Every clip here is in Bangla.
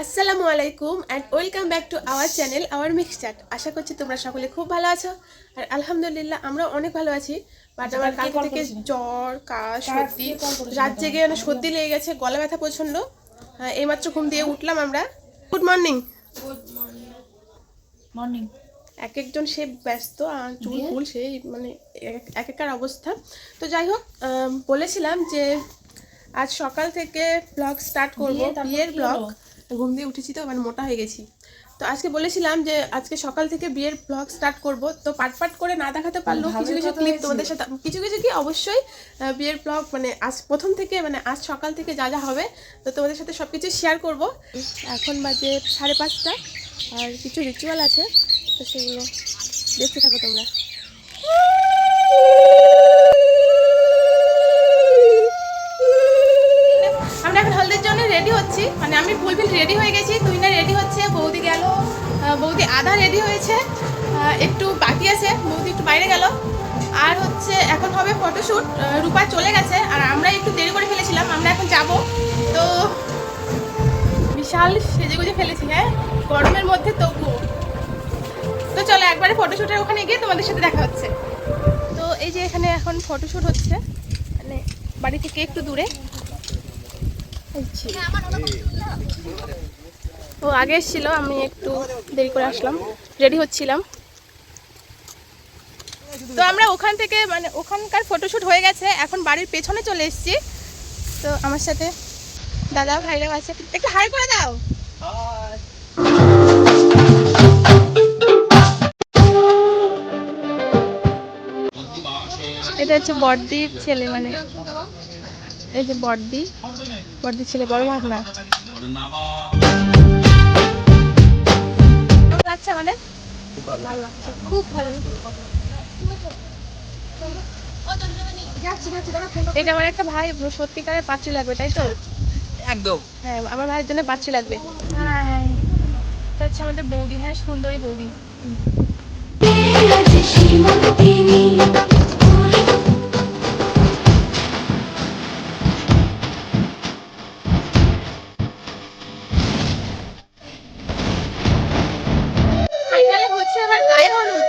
আসসালামু আলাইকুম and welcome back to our channel our Mix Chat. আশা করছি তোমরা সকলে খুব ভালো আছো আর আলহামদুলিল্লাহ আমরা অনেক ভালো আছি। বাট আমার কালকে থেকে জ্বর কাশ সর্দি রাত জেগে সর্দি লেগে গেছে, গলা ব্যথা প্রচণ্ড। এইমাত্র ঘুম দিয়ে উঠলাম আমরা। Good morning. মর্নিং। এক একজন সে ব্যস্ত আর চুল ফুল সেই মানে এক একার অবস্থা। তো যাই হোক, বলেছিলাম যে আজ সকাল থেকে ব্লগ স্টার্ট করবো, বিয়ের ব্লগ। ঘুম দিয়ে উঠেছি তো মানে মোটা হয়ে গেছি। তো আজকে বলেছিলাম যে আজকে সকাল থেকে বিয়ের ব্লগ স্টার্ট করব। তো পার্ট করে না দেখাতে পারলেও কিছু কিছু ক্লিপ তোমাদের সাথে, কিছু কিছু কি অবশ্যই বিয়ের ব্লগ মানে আজ প্রথম থেকে মানে আজ সকাল থেকে যা যা হবে তো তোমাদের সাথে সব কিছু শেয়ার করব। এখন বাজে 5:30 আর কিছু রিচুয়াল আছে তো সেগুলো দেখতে থাকো তোমরা। আমরা এখন হলদির জন্য রেডি হচ্ছি, মানে আমি ফুলফিল রেডি হয়ে গেছি, তুহিনা রেডি হচ্ছে, বৌদি গেল, বৌদি আধা রেডি হয়েছে, একটু বাকি আছে, বৌদি একটু বাইরে গেল। আর হচ্ছে এখন হবে ফটোশ্যুট। রূপা চলে গেছে আর আমরা একটু দেরি করে ফেলেছিলাম, আমরা এখন যাব। তো বিশাল সেজেগুজে ফেলেছি, হ্যাঁ গরমের মধ্যে তবুও। তো চলো একবারে ফটোশ্যুটের ওখানে গিয়ে তোমাদের সাথে দেখা হচ্ছে। তো এই যে এখানে এখন ফটোশ্যুট হচ্ছে, মানে বাড়ি থেকে একটু দূরে। ও আগে এসেছিল, আমি একটু দেরি করে আসলাম, রেডি হচ্ছিলাম। তো আমরা ওখান থেকে মানে ওখানকার ফটোশ্যুট হয়ে গেছে, এখন বাড়ির পেছনে চলে এসেছি। তো আমার সাথে দাদা ভাইরাও আছে, একটু হাই করে দাও। এটা হচ্ছে বড়দির ছেলে, মানে এই যে বড়দির ছেলে, বড় ভাগনা। কেমন লাগছে আমাদের? খুব ভালো। এটা আমার একটা ভাই, সত্যিকারের পাত্রী লাগবে, তাই তো? একদম। হ্যাঁ আমার ভাইয়ের জন্য পাত্রী লাগবে। এটা হচ্ছে আমাদের বৌদি, হ্যাঁ সুন্দরী বৌদি। হচ্ছে আবার গায়ে হলুদ।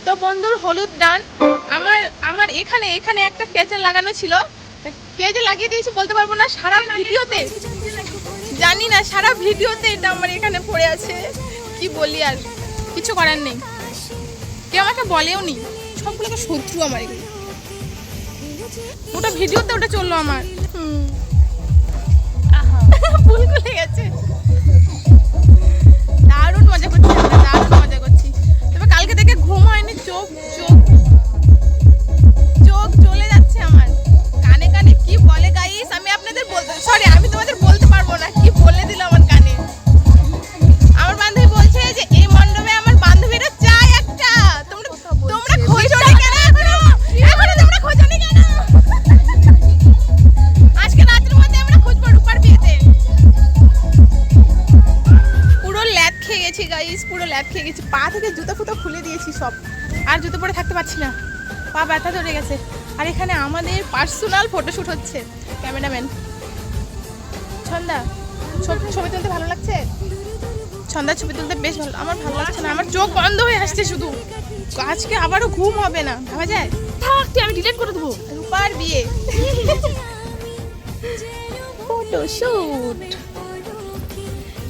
তো বন্ধুর হলুদ ডান। আমার আমার এখানে এখানে একটা কেচেন লাগানো ছিল, কেচে লাগিয়ে দিয়েছি বলতে পারবো না, সারা ভিডিওতে জানি না, সারা ভিডিওতে এটা আমার এখানে পড়ে আছে। কি বলি, আর কিছু করার নেই, কেউ আমাকে বলেও নি, সবগুলোকে শত্রু আমার এগুলো। ওটা ভিডিওতে ওটা চললো আমার, ভুল করে গেছে। দারুণ মজা করছি আমরা, দারুণ মজা করছি। তবে কালকে থেকে ঘুম হয়নি, চোখ চোখ চোখ চলে যাচ্ছে আমার। কানে কানে কি বলে গাইস, আমি আপনাদের বলতে, সরি আমি তোমাদের বলতে পারবো না কি বলে দিল আমার কানে। আমার বান্ধবী বলছে যে এই মণ্ডপে আমার বান্ধবীরা চায় একটা, তোমরা খোঁজোনি কেন এখনো তোমরা খোঁজোনি কেন? আজকে রাতের মধ্যে আমরা খুঁজবো রূপার বিয়েতে। পুরো ল্যাদ খেয়ে গেছি গাইস, পুরো ল্যাদ খেয়ে গেছি, পা থেকে জুতো ফুতো খুলে দিয়েছি সব, আর জুতো পরে থাকতে পারছি না, পা ব্যথা ধরে গেছে। আর এখানে আমাদের পার্সোনাল ফটোশ্যুট হচ্ছে, ক্যামেরাম্যান ছন্দা। ছবি তুলতে ভালো লাগছে? ছন্দা ছবি তুলতে বেশ ভালো, আমার ভালো লাগছে না, আমার চোখ বন্ধ হয়ে আসছে শুধু। আজকে আবারও ঘুম হবে না, ভাবা যায়? থাকতে আমি ডিলিট করে দেবো। রূপার বিয়ে ফটোশ্যুট,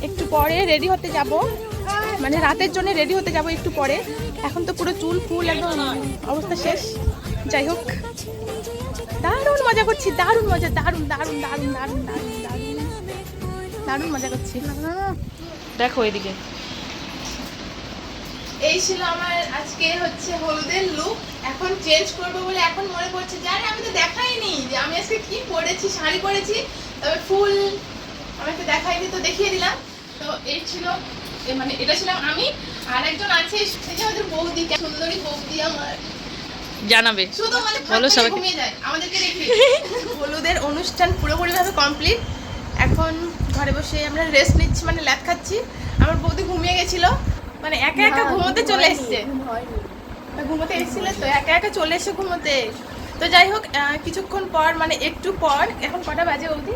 একটু পরে রেডি হতে যাব, মানে রাতের জন্য রেডি হতে যাব একটু পরে। এখন তো পুরো চুল ফুল একদম অবস্থা শেষ। যাই হোক দারুণ মজা করছি, দারুণ মজা, দারুণ দারুণ দারুণ দারুণ দারুণ দারুণ দারুণ মজা করছি। দেখো এদিকে। এই ছিল আমার আজকে হচ্ছে হলুদের লুক। এখন চেঞ্জ করবো বলে এখন মনে পড়ছে যে আরে আমি তো দেখাইনি যে আমি আজকে কি পরেছি। শাড়ি পরেছি, তবে ফুল আমাকে দেখাইনি, তো দেখিয়ে দিলাম। তো এই ছিল মানে এটা ছিলাম আমি, আর একজন আছে সেই যে আমাদের বৌদি, সুন্দরী বৌদি আমার, জানাবে শুধু মানে বলো সবাইকে। ঘুমিয়ে যায় আমাদেরকে রেখে। হলুদের অনুষ্ঠান পুরোপুরিভাবে কমপ্লিট। এখন ঘরে বসে আমরা রেস্ট নিচ্ছি, মানে ল্যাদ খাচ্ছি। আমার বৌদি ঘুমিয়ে গেছিল, মানে একা একা ঘুমোতে চলে এসছে। ঘুমোতে এসেছিল তো একা একা চলে এসে ঘুমোতে। তো যাই হোক, কিছুক্ষণ পর মানে একটু পর, এখন কটা বাজে বৌদি?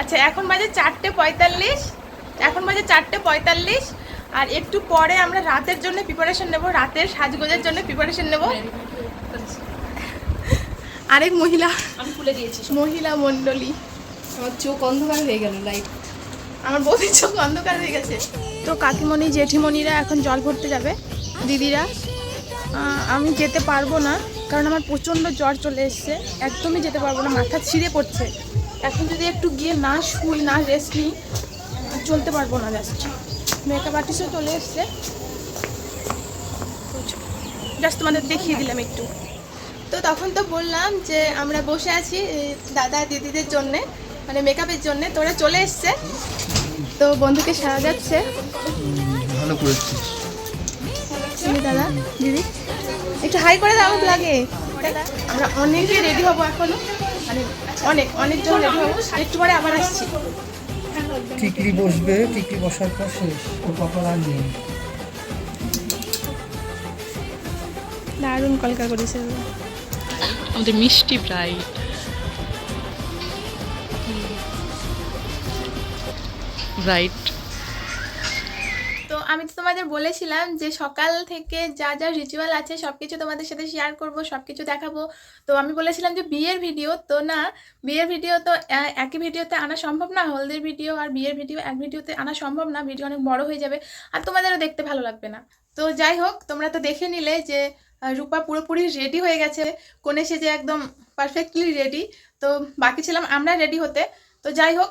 আচ্ছা, এখন বাজে 4:45। এখন বাজে 4:45, আর একটু পরে আমরা রাতের জন্য প্রিপারেশন নেব, রাতের সাজগোজের জন্য প্রিপারেশন নেব। আরেক মহিলা, আমি খুলে দিয়েছি মহিলা মণ্ডলী। আমার চোখ অন্ধকার হয়ে গেল, লাইট। আমার বৌদির চোখ অন্ধকার হয়ে গেছে। তো কাকিমণি জেঠিমণিরা এখন জল ভরতে যাবে, দিদিরা। আমি যেতে পারবো না, কারণ আমার প্রচণ্ড জ্বর চলে এসছে, একদমই যেতে পারবো না, মাথা ছিঁড়ে পড়ছে। এখন যদি একটু গিয়ে না শুই, না রেস্ট নিই, চলতে পারবো না। মেকআপ আর্টিস্টও চলে এসছে, জাস্ট তোমাদের দেখিয়ে দিলাম একটু। তো তখন তো বললাম যে আমরা বসে আছি দাদা দিদিদের জন্যে, মানে মেকআপের জন্যে। তোরা চলে এসছে, তো বন্ধুকে সারা যাচ্ছে। ভালো করেছিস দাদা দিদি একটু হাই করে দাও ব্লগে। আমরা অনেকে রেডি হবো এখনো, মানে অনেকজন রেডি হবো। একটু পরে আবার আসছি। টিকলি বসবে, টিকলি বসার পর শেষ, ও কপাল আর নেই। দারুণ কলকা করেছে আমাদের মিষ্টি ব্রাইড। রাইট। তো আমি তো তোমাদের বলেছিলাম যে সকাল থেকে যা যা রিচুয়াল আছে সব কিছু তোমাদের সাথে শেয়ার করব, সব কিছু দেখাবো। তো আমি বলেছিলাম যে বিয়ের ভিডিও, তো না, বিয়ের ভিডিও তো একই ভিডিওতে আনা সম্ভব না। হলদের ভিডিও আর বিয়ের ভিডিও এক ভিডিওতে আনা সম্ভব না, ভিডিও অনেক বড় হয়ে যাবে আর তোমাদেরও দেখতে ভালো লাগবে না। তো যাই হোক, তোমরা তো দেখে নিলে যে রূপা পুরোপুরি রেডি হয়ে গেছে, কোণে সেজে একদম পারফেক্টলি রেডি। তো বাকি ছিলাম আমরা রেডি হতে। তো যাই হোক,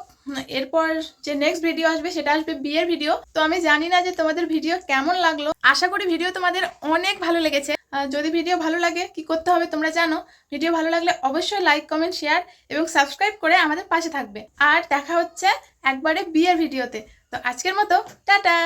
এরপর যে নেক্সট ভিডিও আসবে সেটা আসবে বিয়ের ভিডিও। তো আমি জানি না যে তোমাদের ভিডিও কেমন লাগলো, আশা করি ভিডিও তোমাদের অনেক ভালো লেগেছে। যদি ভিডিও ভালো লাগে কি করতে হবে তোমরা জানো। ভিডিও ভালো লাগলে অবশ্যই লাইক, কমেন্ট, শেয়ার এবং সাবস্ক্রাইব করে আমাদের পাশে থাকবে। আর দেখা হচ্ছে একবারে বিয়ের ভিডিওতে। তো আজকের মতো টাটা।